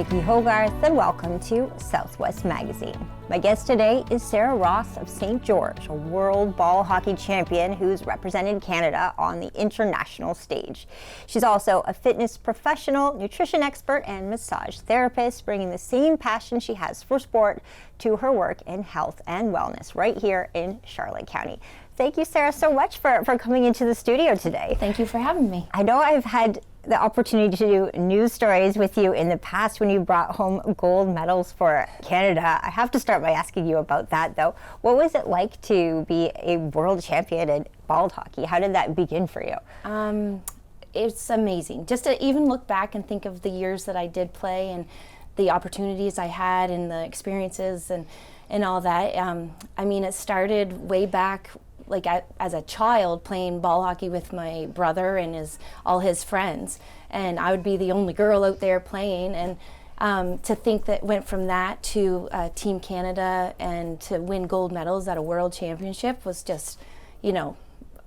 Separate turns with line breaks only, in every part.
Vicki Hogarth, and welcome to Southwest Magazine. My guest today is Sara Ross of St. George, a world ball hockey champion who's represented Canada on the international stage. She's also a fitness professional, nutrition expert, and massage therapist, bringing the same passion she has for sport to her work in health and wellness right here in Charlotte County. Thank you, Sara, so much for coming into the studio today.
Thank you for having me.
I know I've had the opportunity to do news stories with you in the past when you brought home gold medals for Canada. I have to start by asking you about that, though. What was it like to be a world champion in ball hockey? How did that begin for you?
It's amazing. Just to even look back and think of the years that I did play and the opportunities I had and the experiences and all that. I mean, it started way back like as a child playing ball hockey with my brother and all his friends, and I would be the only girl out there playing, and to think that went from that to Team Canada and to win gold medals at a world championship was just, you know,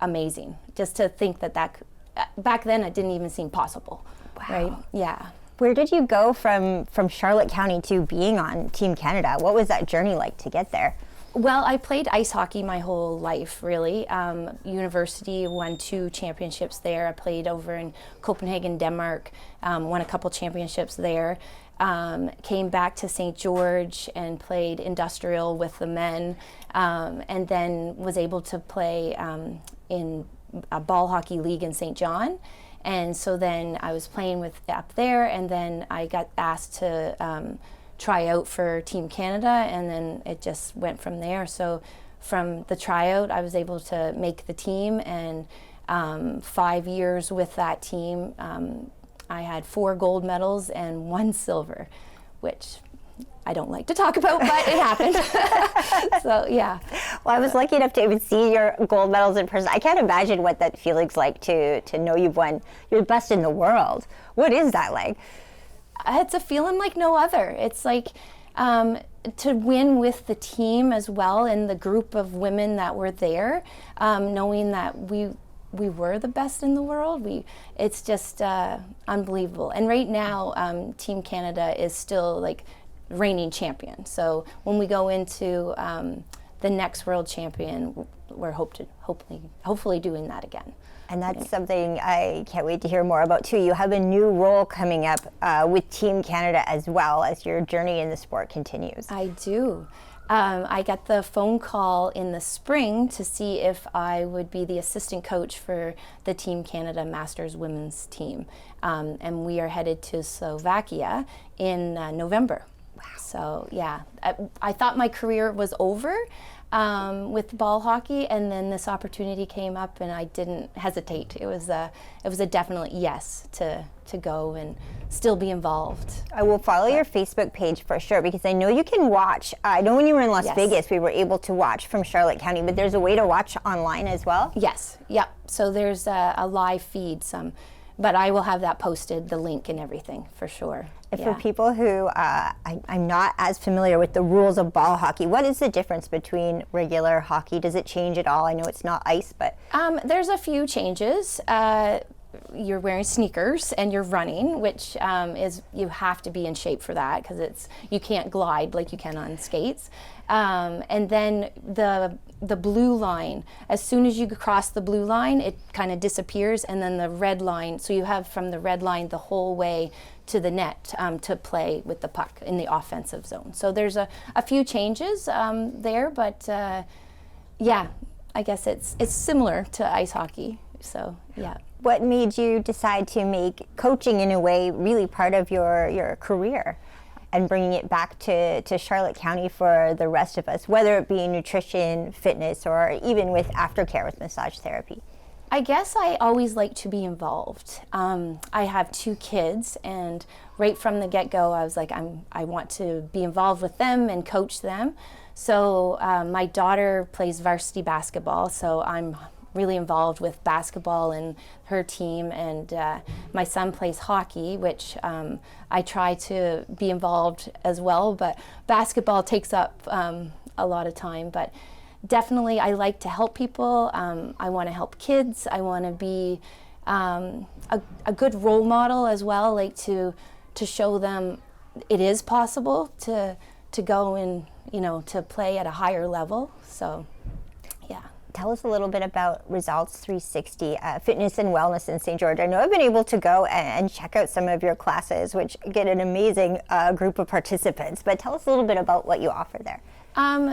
amazing. Just to think that back then it didn't even seem possible.
Wow.
Right? Yeah.
Where did you go from Charlotte County to being on Team Canada? What was that journey like to get there?
Well, I played ice hockey my whole life, really. University, won 2 championships there. I played over in Copenhagen, Denmark, won a couple championships there. Came back to St. George and played industrial with the men, and then was able to play in a ball hockey league in St. John. And so then I was playing up there, and then I got asked to try out for Team Canada, and then it just went from there. So from the tryout, I was able to make the team, and 5 years with that team, I had 4 gold medals and 1 silver, which I don't like to talk about, but it happened. So, yeah.
Well, I was lucky enough to even see your gold medals in person. I can't imagine what that feeling's like to know you've won your best in the world. What is that like?
It's a feeling like no other. It's like to win with the team as well, and the group of women that were there, knowing that we were the best in the world. It's just unbelievable. And right now, Team Canada is still like reigning champion. So when we go into the next world champion, we're hopefully doing that again.
And that's something I can't wait to hear more about too. You have a new role coming up with Team Canada as well as your journey in the sport continues.
I do. I got the phone call in the spring to see if I would be the assistant coach for the Team Canada Masters women's team. And we are headed to Slovakia in November.
Wow. So
yeah, I thought my career was over with ball hockey, and then this opportunity came up, and I didn't hesitate. It was a definite yes to go and still be involved.
I will follow your Facebook page for sure, because I know you can watch. I know when you were in Las Vegas, we were able to watch from Charlotte County, but there's a way to watch online as well?
Yes, yep. So there's a live feed, but I will have that posted, the link and everything, for sure.
And for people who, I'm not as familiar with the rules of ball hockey, what is the difference between regular hockey? Does it change at all? I know it's not ice, but...
There's a few changes. You're wearing sneakers and you're running, which is, you have to be in shape for that, because you can't glide like you can on skates. And then the blue line, as soon as you cross the blue line, it kind of disappears, and then the red line, so you have from the red line the whole way to the net to play with the puck in the offensive zone. So there's a few changes there, but yeah, I guess it's similar to ice hockey, so yeah.
What made you decide to make coaching in a way really part of your career and bringing it back to Charlotte County for the rest of us, whether it be nutrition, fitness, or even with aftercare with massage therapy?
I guess I always like to be involved. I have 2 kids, and right from the get-go, I was like, I want to be involved with them and coach them. So my daughter plays varsity basketball, so I'm really involved with basketball and her team, and my son plays hockey, which I try to be involved as well, but basketball takes up a lot of time. But definitely I like to help people. I want to help kids. I want to be a good role model as well, like to show them it is possible to go and, to play at a higher level. So, yeah.
Tell us a little bit about Results 360, Fitness and Wellness in St. George. I know I've been able to go and check out some of your classes, which get an amazing group of participants, but tell us a little bit about what you offer there.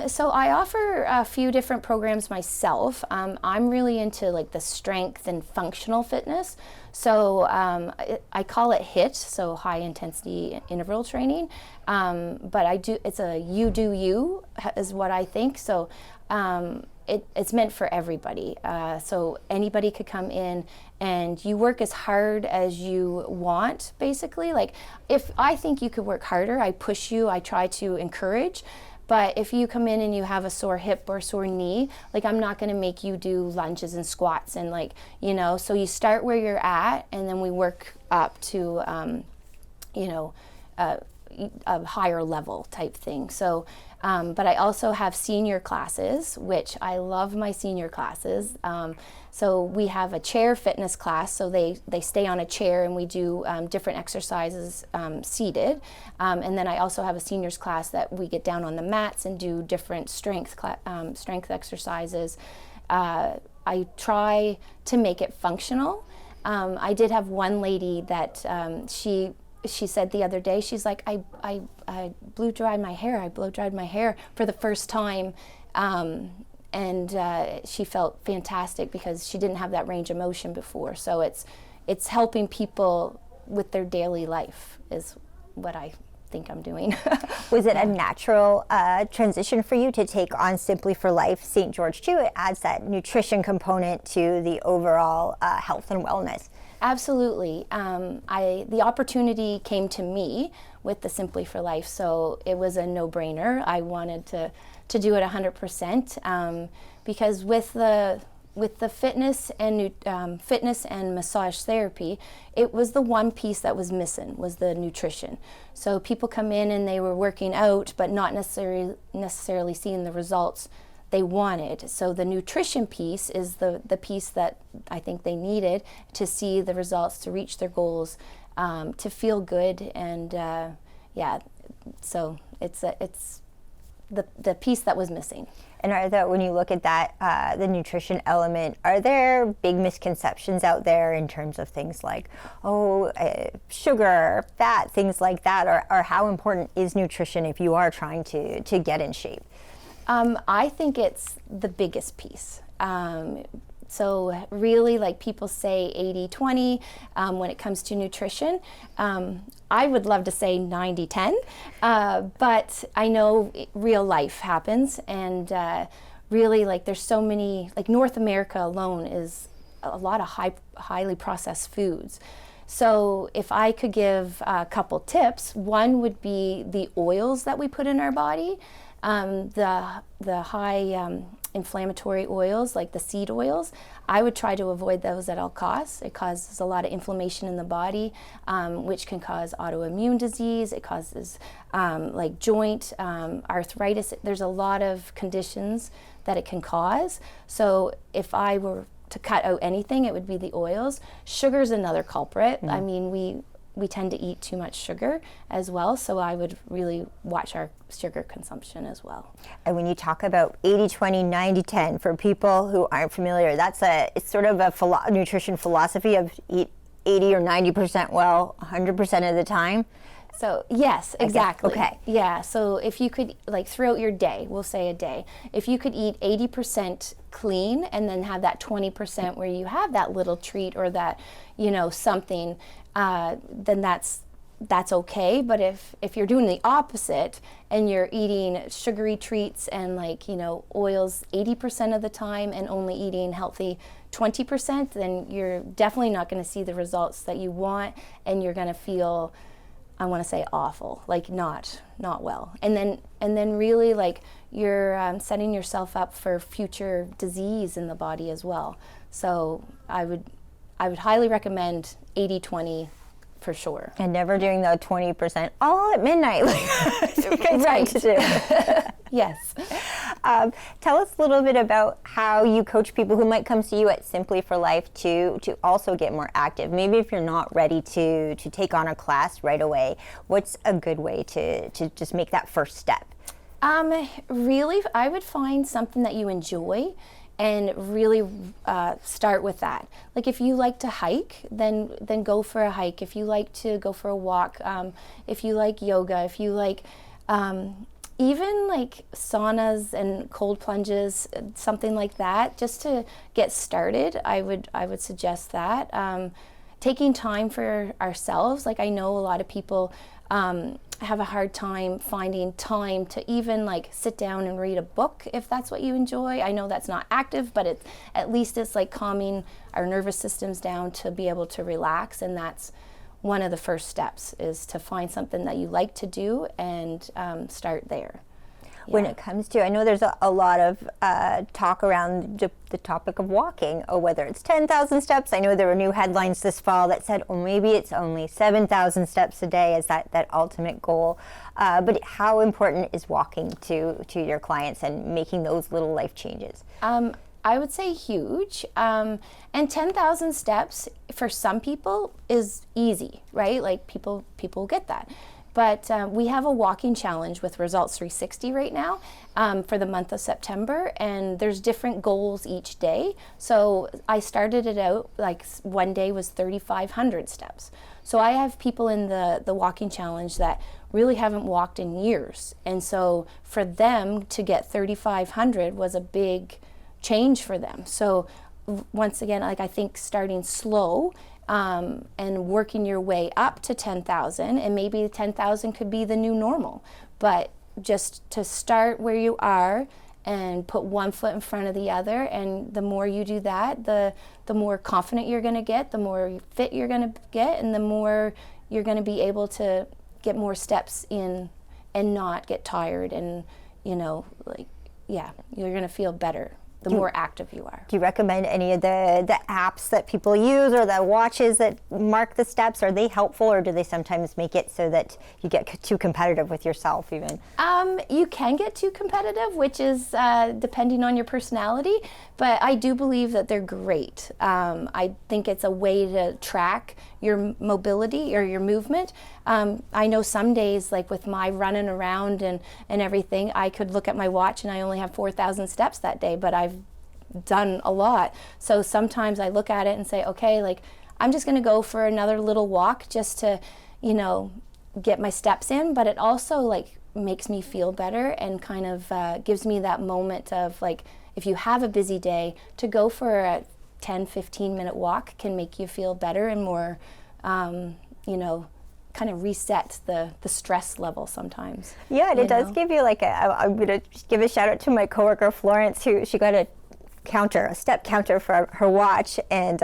So I offer a few different programs myself. I'm really into like the strength and functional fitness. So I call it HIIT, so high intensity interval training. But it's a you do you is what I think. So it's meant for everybody. So anybody could come in and you work as hard as you want, basically. Like if I think you could work harder, I push you, I try to encourage. But if you come in and you have a sore hip or sore knee, like I'm not going to make you do lunges and squats and so you start where you're at and then we work up to, a higher level type thing. So, but I also have senior classes, which I love my senior classes. So we have a chair fitness class, so they stay on a chair and we do different exercises seated. And then I also have a seniors class that we get down on the mats and do different strength exercises. I try to make it functional. I did have one lady that she said the other day, she's like, I blow dried my hair for the first time. And she felt fantastic because she didn't have that range of motion before. So it's helping people with their daily life is what I think I'm doing.
Was it a natural transition for you to take on Simply for Life St. George too? It adds that nutrition component to the overall health and wellness.
Absolutely. The opportunity came to me with the Simply for Life, so it was a no-brainer. I wanted to do it 100% because with the fitness and massage therapy, it was the one piece that was missing, was the nutrition. So people come in and they were working out, but not necessarily seeing the results they wanted. So the nutrition piece is the piece that I think they needed to see the results, to reach their goals, to feel good, and so it's the piece that was missing.
And when you look at that, the nutrition element, are there big misconceptions out there in terms of things like, sugar, fat, things like that, or how important is nutrition if you are trying to get in shape?
I think it's the biggest piece. So really, like people say 80-20 when it comes to nutrition. I would love to say 90-10, but I know real life happens, and really, like there's so many, like North America alone is a lot of highly processed foods. So if I could give a couple tips, one would be the oils that we put in our body. The high inflammatory oils, like the seed oils, I would try to avoid those at all costs. It causes a lot of inflammation in the body, which can cause autoimmune disease. It causes like joint arthritis. There's a lot of conditions that it can cause. So if I were to cut out anything, it would be the oils. Sugar's another culprit. I mean, we tend to eat too much sugar as well, so I would really watch our sugar consumption as well.
And when you talk about 80-20, 90-10, for people who aren't familiar, it's sort of a nutrition philosophy of eat 80 or 90% well 100% of the time.
So yes, exactly.
Okay.
Yeah, so if you could, like throughout your day, we'll say a day, if you could eat 80% clean and then have that 20% where you have that little treat or that, something, then that's okay. But if you're doing the opposite and you're eating sugary treats and oils 80% of the time and only eating healthy 20%, then you're definitely not going to see the results that you want, and you're going to feel, I want to say, awful, like not well. And then really like you're setting yourself up for future disease in the body as well. So I would highly recommend 80-20 for sure.
And never doing the 20% all at midnight like you guys
right.
like to do.
Yes.
Tell us a little bit about how you coach people who might come to you at Simply for Life to also get more active. Maybe if you're not ready to take on a class right away, what's a good way to just make that first step?
Really, I would find something that you enjoy and really start with that. Like if you like to hike, then go for a hike. If you like to go for a walk, if you like yoga, if you like even like saunas and cold plunges, something like that, just to get started, I would suggest that. Taking time for ourselves, like I know a lot of people have a hard time finding time to even like sit down and read a book if that's what you enjoy. I know that's not active, but at least it's like calming our nervous systems down to be able to relax, and that's one of the first steps, is to find something that you like to do and start there.
When it comes to, I know there's a lot of talk around the topic of walking, or whether it's 10,000 steps. I know there were new headlines this fall that said, oh, maybe it's only 7,000 steps a day as that ultimate goal. But how important is walking to your clients and making those little life changes?
I would say huge. And 10,000 steps for some people is easy, right? Like people get that. But we have a walking challenge with Results 360 right now for the month of September, and there's different goals each day. So I started it out, like one day was 3,500 steps. So I have people in the walking challenge that really haven't walked in years. And so for them to get 3,500 was a big change for them. So once again, like I think starting slow and working your way up to 10,000, and maybe 10,000 could be the new normal, but just to start where you are and put one foot in front of the other, and the more you do that, the more confident you're going to get, the more fit you're going to get, and the more you're going to be able to get more steps in and not get tired, and you're going to feel better the more active you are.
Do you recommend any of the apps that people use, or the watches that mark the steps? Are they helpful, or do they sometimes make it so that you get too competitive with yourself even?
You can get too competitive, which is depending on your personality, but I do believe that they're great. I think it's a way to track your mobility or your movement. I know some days, like with my running around and everything, I could look at my watch and I only have 4,000 steps that day, but I've done a lot. So sometimes I look at it and say, okay, like I'm just gonna go for another little walk just to, get my steps in, but it also like makes me feel better and kind of gives me that moment of like, if you have a busy day, to go for a 10-15 minute walk can make you feel better and more, kind of reset the stress level sometimes.
Yeah, and it does give you like I'm going to give a shout out to my coworker Florence, who she got a step counter for her watch, and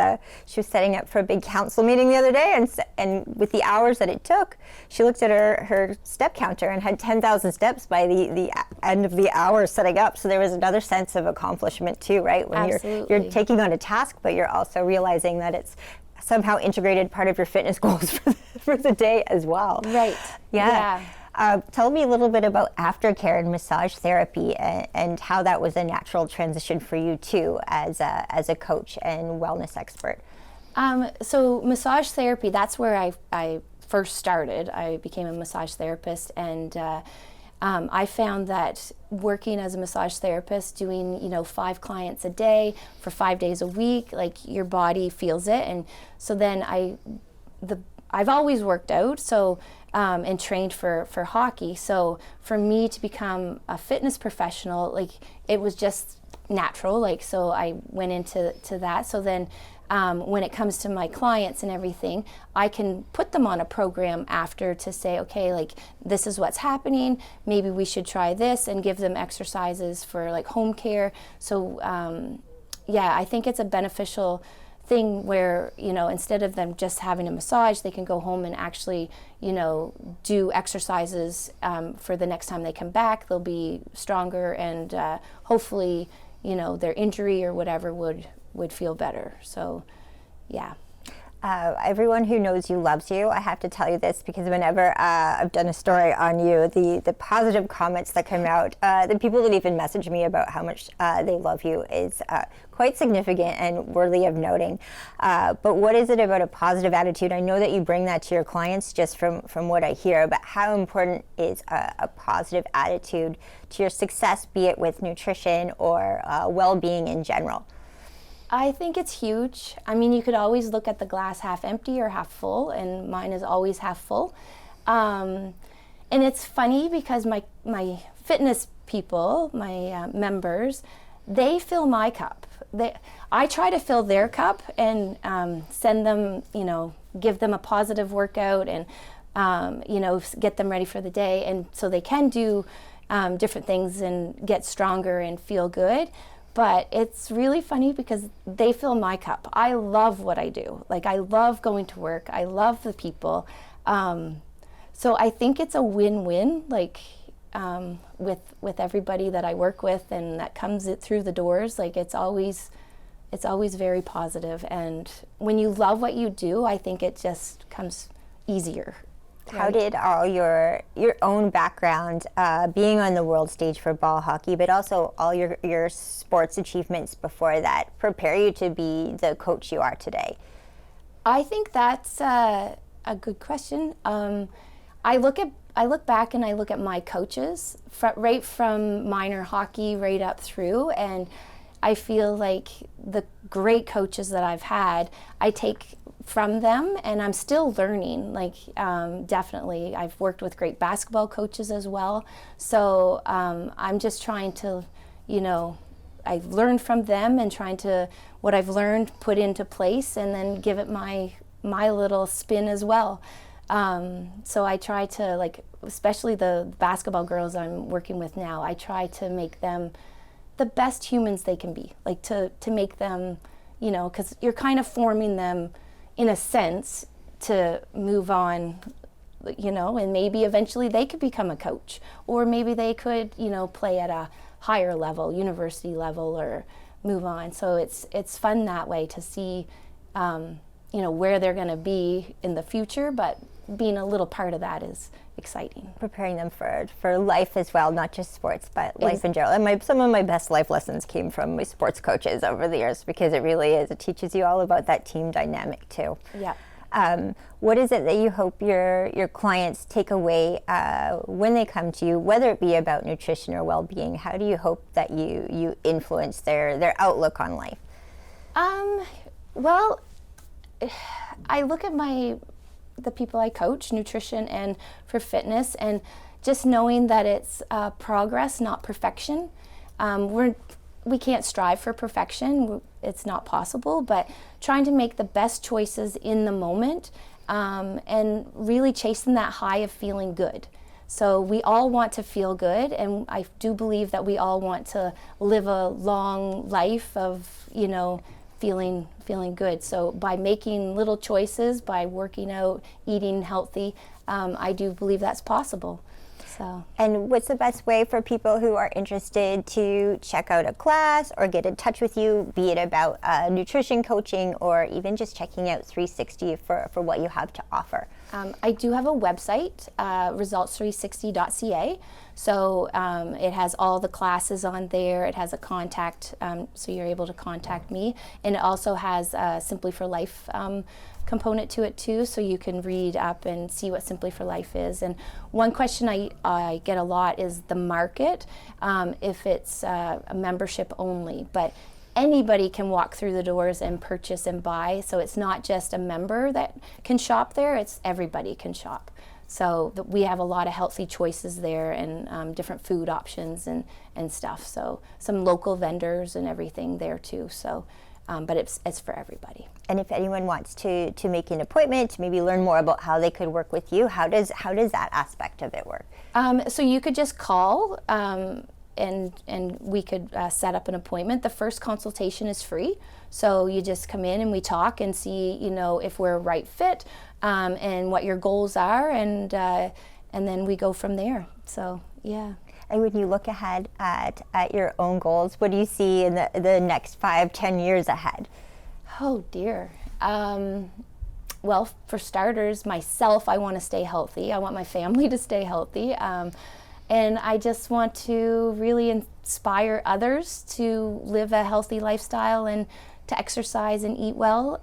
she was setting up for a big council meeting the other day, and with the hours that it took, she looked at her step counter and had 10,000 steps by the end of the hour setting up. So there was another sense of accomplishment too, right? When you're taking on a task, but you're also realizing that it's somehow integrated part of your fitness goals for the day as well.
Right.
Yeah. Tell me a little bit about aftercare and massage therapy, and how that was a natural transition for you too, as a coach and wellness expert.
So massage therapy, that's where I first started. I became a massage therapist, and I found that working as a massage therapist, doing 5 clients a day for 5 days a week, like your body feels it. And so then I've always worked out, so and trained for hockey. So for me to become a fitness professional, like it was just natural. Like so I went into that. So then when it comes to my clients and everything, I can put them on a program after to say, okay, like this is what's happening. Maybe we should try this, and give them exercises for like home care. So I think it's a beneficial thing where, instead of them just having a massage, they can go home and actually, do exercises for the next time they come back. They'll be stronger, and hopefully, their injury or whatever would feel better. So, yeah.
Everyone who knows you loves you. I have to tell you this because whenever I've done a story on you, the positive comments that come out, the people that even message me about how much they love you is quite significant and worthy of noting. But what is it about a positive attitude? I know that you bring that to your clients just from what I hear, but how important is a positive attitude to your success, be it with nutrition or well-being in general?
I think it's huge. I mean, you could always look at the glass half empty or half full, and mine is always half full. And it's funny because my fitness people, my members, they fill my cup. I try to fill their cup and send them, give them a positive workout and, get them ready for the day. And so they can do different things and get stronger and feel good. But it's really funny because they fill my cup. I love what I do. Like, I love going to work. I love the people. So I think it's a win-win, like, with everybody that I work with and that comes through the doors. Like, it's always very positive. And when you love what you do, I think it just comes easier.
How did all your own background, being on the world stage for ball hockey, but also all your sports achievements before that, prepare you to be the coach you are today?
I think that's a good question. I look back and I look at my coaches, right from minor hockey right up through, and I feel like the great coaches that I've had, I take from them, and I'm still learning. Like, definitely, I've worked with great basketball coaches as well. So I'm just trying to, I've learned from them and trying to what I've learned put into place, and then give it my little spin as well. So I try to, like, especially the basketball girls I'm working with now, I try to make them the best humans they can be. Like, to make them, because you're kind of forming them in a sense to move on, and maybe eventually they could become a coach, or maybe they could, play at a higher level, university level, or move on. So it's fun that way to see, where they're going to be in the future, but being a little part of that is exciting.
Preparing them for life as well, not just sports, but life in general. And some of my best life lessons came from my sports coaches over the years, because it really is. It teaches you all about that team dynamic too.
Yeah.
What is it that you hope your clients take away when they come to you, whether it be about nutrition or well-being? How do you hope that you influence their outlook on life?
Well, I look at the people I coach, nutrition and for fitness, and just knowing that it's progress, not perfection. We can't strive for perfection. It's not possible, but trying to make the best choices in the moment, and really chasing that high of feeling good. So we all want to feel good, and I do believe that we all want to live a long life of, feeling good. So by making little choices, by working out, eating healthy, I do believe that's possible. So.
And what's the best way for people who are interested to check out a class or get in touch with you, be it about nutrition coaching or even just checking out 360 for what you have to offer?
I do have a website, results360.ca. So it has all the classes on there. It has a contact, so you're able to contact me. And it also has a Simply for Life component to it too, so you can read up and see what Simply for Life is. And one question I get a lot is the market, if it's a membership only. But anybody can walk through the doors and purchase and buy, so it's not just a member that can shop there, it's everybody can shop. So we have a lot of healthy choices there, and different food options and stuff. So some local vendors and everything there too. So, but it's for everybody.
And if anyone wants to make an appointment, to maybe learn more about how they could work with you, how does that aspect of it work?
So you could just call, and we could set up an appointment. The first consultation is free, so you just come in and we talk and see, if we're a right fit, and what your goals are, and then we go from there. So yeah.
And when you look ahead at your own goals, what do you see in the next 5-10 years ahead?
Oh dear. well, for starters, myself, I want to stay healthy. I want my family to stay healthy. And I just want to really inspire others to live a healthy lifestyle and to exercise and eat well.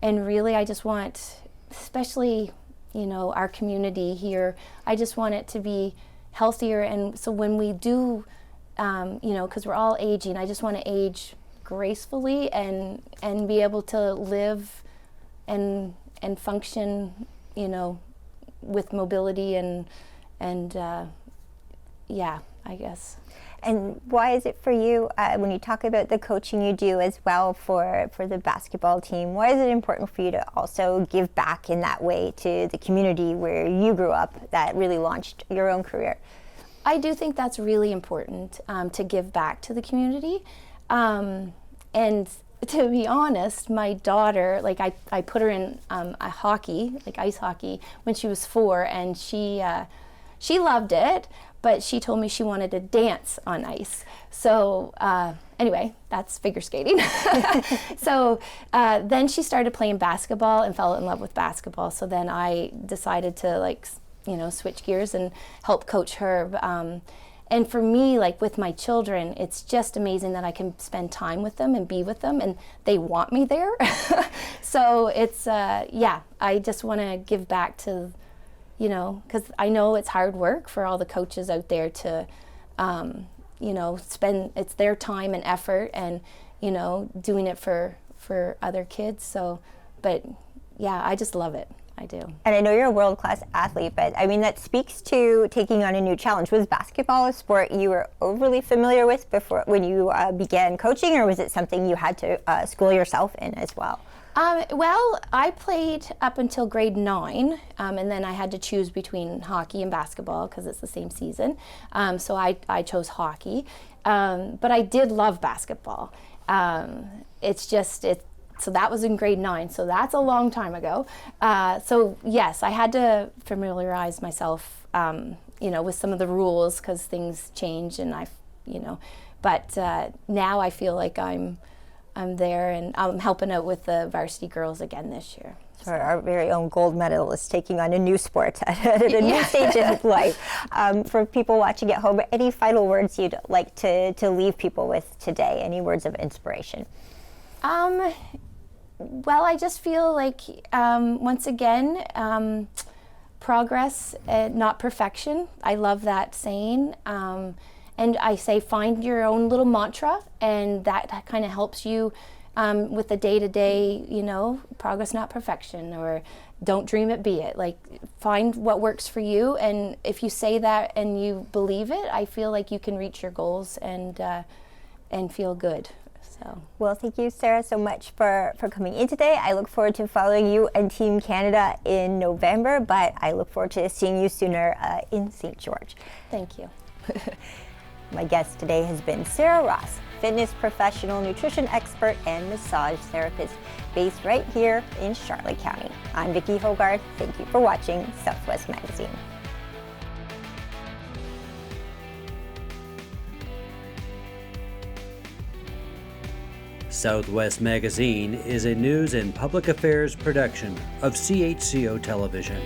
And really, I just want, especially, our community here, I just want it to be healthier. And so when we do, because we're all aging, I just want to age gracefully and be able to live and function, with mobility and yeah, I guess.
And why is it for you, when you talk about the coaching you do as well for the basketball team, why is it important for you to also give back in that way to the community where you grew up that really launched your own career?
I do think that's really important, to give back to the community. And to be honest, my daughter, like I put her in a hockey, like ice hockey, when she was 4, and she loved it, but she told me she wanted to dance on ice. So anyway, that's figure skating. So then she started playing basketball and fell in love with basketball. So then I decided to switch gears and help coach her. And for me, like with my children, it's just amazing that I can spend time with them and be with them, and they want me there. So it's, I just want to give back to, because I know it's hard work for all the coaches out there to, it's their time and effort and, doing it for other kids. So, but yeah, I just love it. I do.
And I know you're a world-class athlete, but I mean, that speaks to taking on a new challenge. Was basketball a sport you were overly familiar with before when you began coaching, or was it something you had to school yourself in as well?
Well, I played up until grade 9, and then I had to choose between hockey and basketball because it's the same season. So I chose hockey, but I did love basketball. So that was in grade 9, so that's a long time ago. So yes, I had to familiarize myself, with some of the rules because things change, and but now I feel like I'm there, and I'm helping out with the varsity girls again this year.
So our very own gold medalist taking on a new sport at a new stage of life. For people watching at home, any final words you'd like to leave people with today? Any words of inspiration?
Well, I just feel like, once again, progress, not perfection. I love that saying. And I say find your own little mantra, and that kind of helps you with the day-to-day, progress, not perfection, or don't dream it, be it. Like, find what works for you, and if you say that and you believe it, I feel like you can reach your goals and feel good. So.
Well, thank you, Sara, so much for coming in today. I look forward to following you and Team Canada in November, but I look forward to seeing you sooner in St. George.
Thank you.
My guest today has been Sara Ross, fitness professional, nutrition expert, and massage therapist based right here in Charlotte County. I'm Vicki Hogarth. Thank you for watching Southwest Magazine.
Southwest Magazine is a news and public affairs production of CHCO Television.